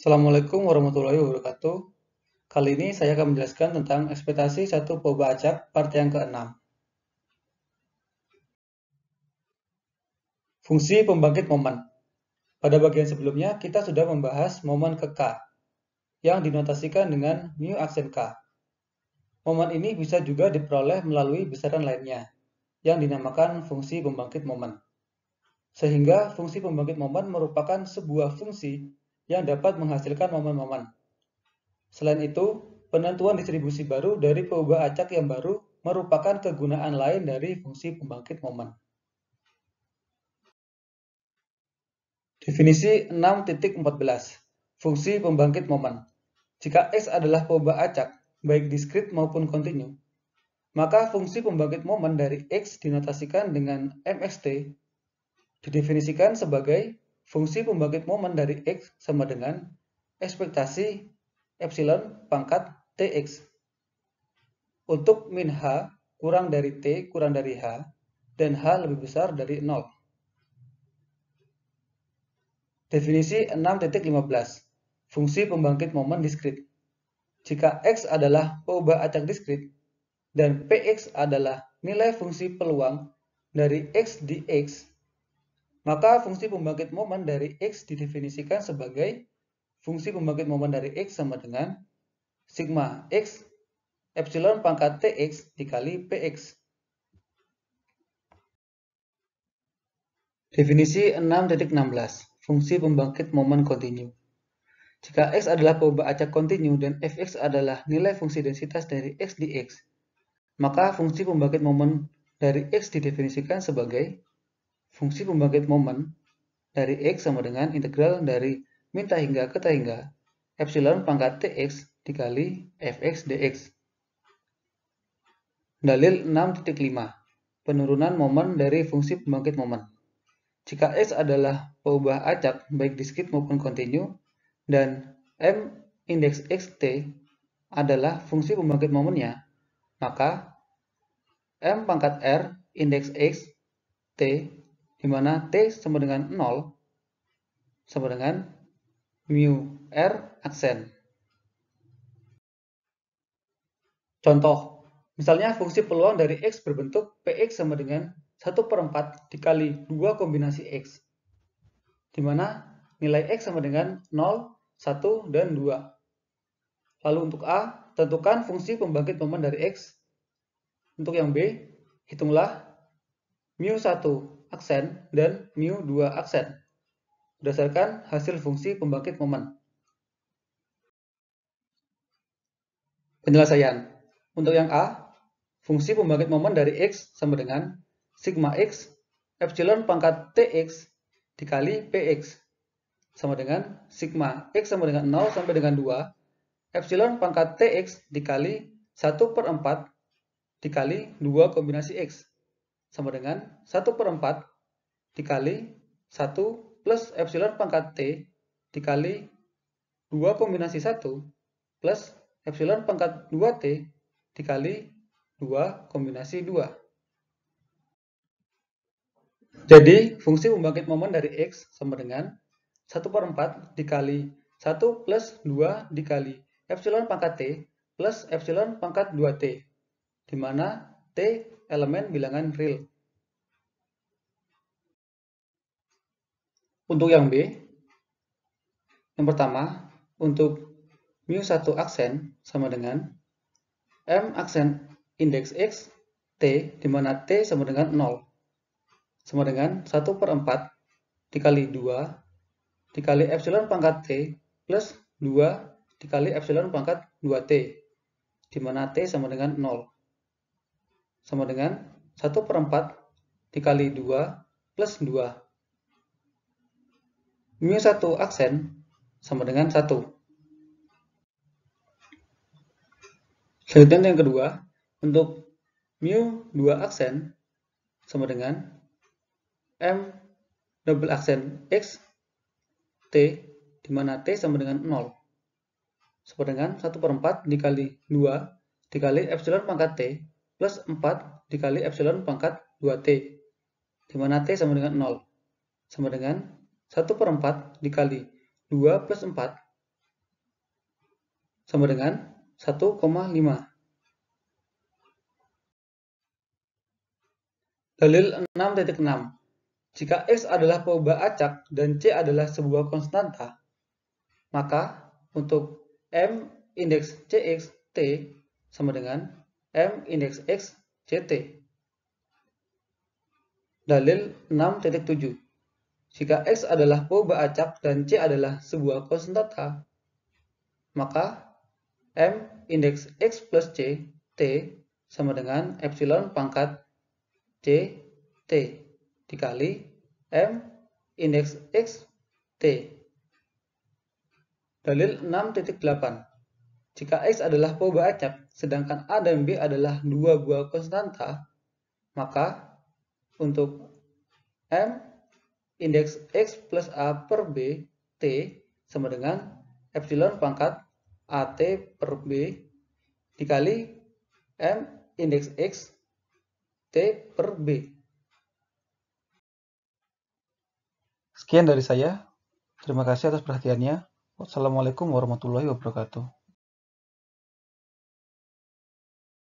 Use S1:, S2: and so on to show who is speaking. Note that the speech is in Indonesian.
S1: Assalamualaikum warahmatullahi wabarakatuh. Kali ini saya akan menjelaskan tentang ekspektasi satu poba acak part yang ke-6. Fungsi pembangkit momen. Pada bagian sebelumnya, kita sudah membahas momen ke K, yang dinotasikan dengan mu aksen K. Momen ini bisa juga diperoleh melalui besaran lainnya, yang dinamakan fungsi pembangkit momen. Sehingga fungsi pembangkit momen merupakan sebuah fungsi yang dapat menghasilkan momen-momen. Selain itu, penentuan distribusi baru dari poba acak yang baru merupakan kegunaan lain dari fungsi pembangkit momen. Definisi 6.14. Fungsi pembangkit momen. Jika X adalah poba acak, baik diskrit maupun kontinu, maka fungsi pembangkit momen dari X dinotasikan dengan mxt, didefinisikan sebagai fungsi pembangkit momen dari X sama dengan ekspektasi epsilon pangkat Tx. Untuk min H kurang dari T kurang dari H, dan H lebih besar dari 0. Definisi 6.15. Fungsi pembangkit momen diskrit. Jika X adalah poba acak diskrit, dan Px adalah nilai fungsi peluang dari X di X, maka fungsi pembangkit momen dari X didefinisikan sebagai fungsi pembangkit momen dari X sama dengan sigma X epsilon pangkat Tx dikali Px. Definisi 6.16. Fungsi pembangkit momen kontinu. Jika X adalah poba acak kontinu dan Fx adalah nilai fungsi densitas dari X di X, maka fungsi pembangkit momen dari X didefinisikan sebagai fungsi pembangkit momen dari X sama dengan integral dari min ta hingga ke ta hingga epsilon pangkat Tx dikali Fx dx. Dalil 6.5. Penurunan momen dari fungsi pembangkit momen. Jika X adalah peubah acak baik diskrit maupun kontinu, dan M indeks Xt adalah fungsi pembangkit momennya, maka M pangkat R indeks X T, di mana T sama dengan 0, sama dengan mu R aksen. Contoh, misalnya fungsi peluang dari X berbentuk Px sama dengan 1/4 dikali 2 kombinasi X, di mana nilai X sama dengan 0, 1, dan 2. Lalu untuk A, tentukan fungsi pembangkit momen dari X. Untuk yang B, hitunglah mu1 aksen dan mu2 aksen berdasarkan hasil fungsi pembangkit momen. Penyelesaian. Untuk yang A, fungsi pembangkit momen dari X sama dengan sigma X epsilon pangkat Tx dikali Px sama dengan sigma X sama dengan 0 sampai dengan 2 epsilon pangkat Tx dikali 1/4 dikali 2 kombinasi X sama dengan 1/4 dikali 1 plus epsilon pangkat T dikali 2 kombinasi 1 plus epsilon pangkat 2T dikali 2 kombinasi 2. Jadi, fungsi pembangkit momen dari X sama dengan 1/4 dikali 1 plus 2 dikali epsilon pangkat T plus epsilon pangkat 2T, di mana T elemen bilangan real. Untuk yang B, yang pertama, untuk mu1 aksen sama dengan M aksen indeks X T, di mana T sama dengan 0, sama dengan 1/4 dikali 2 dikali epsilon pangkat T plus 2 dikali epsilon pangkat 2T, di mana T sama dengan 0, sama dengan 1/4 dikali 2 plus 2. Mu1 aksen sama dengan 1. Selanjutnya yang kedua, untuk mu2 aksen sama dengan M double aksen X T, di mana T sama dengan 0, sama dengan 1/4 dikali 2 dikali epsilon pangkat T plus 4 dikali epsilon pangkat 2T, di mana T sama dengan 0, sama dengan 1/4 dikali 2 plus 4 sama dengan 1,5. Dalil 6.6. Jika X adalah perubahan acak dan C adalah sebuah konstanta, maka untuk M indeks Cx T sama dengan M indeks X Ct. Dalil 6.7. Jika X adalah perubahan acak dan C adalah sebuah konstanta, maka M indeks X plus C T sama dengan epsilon pangkat C T dikali M indeks X T. Dalil 6.8. Jika X adalah perubahan acak, sedangkan A dan B adalah dua buah konstanta, maka untuk M indeks X plus A per B T sama dengan epsilon pangkat AT per B dikali M indeks X T per B. Sekian dari saya. Terima kasih atas perhatiannya. Wassalamualaikum warahmatullahi wabarakatuh.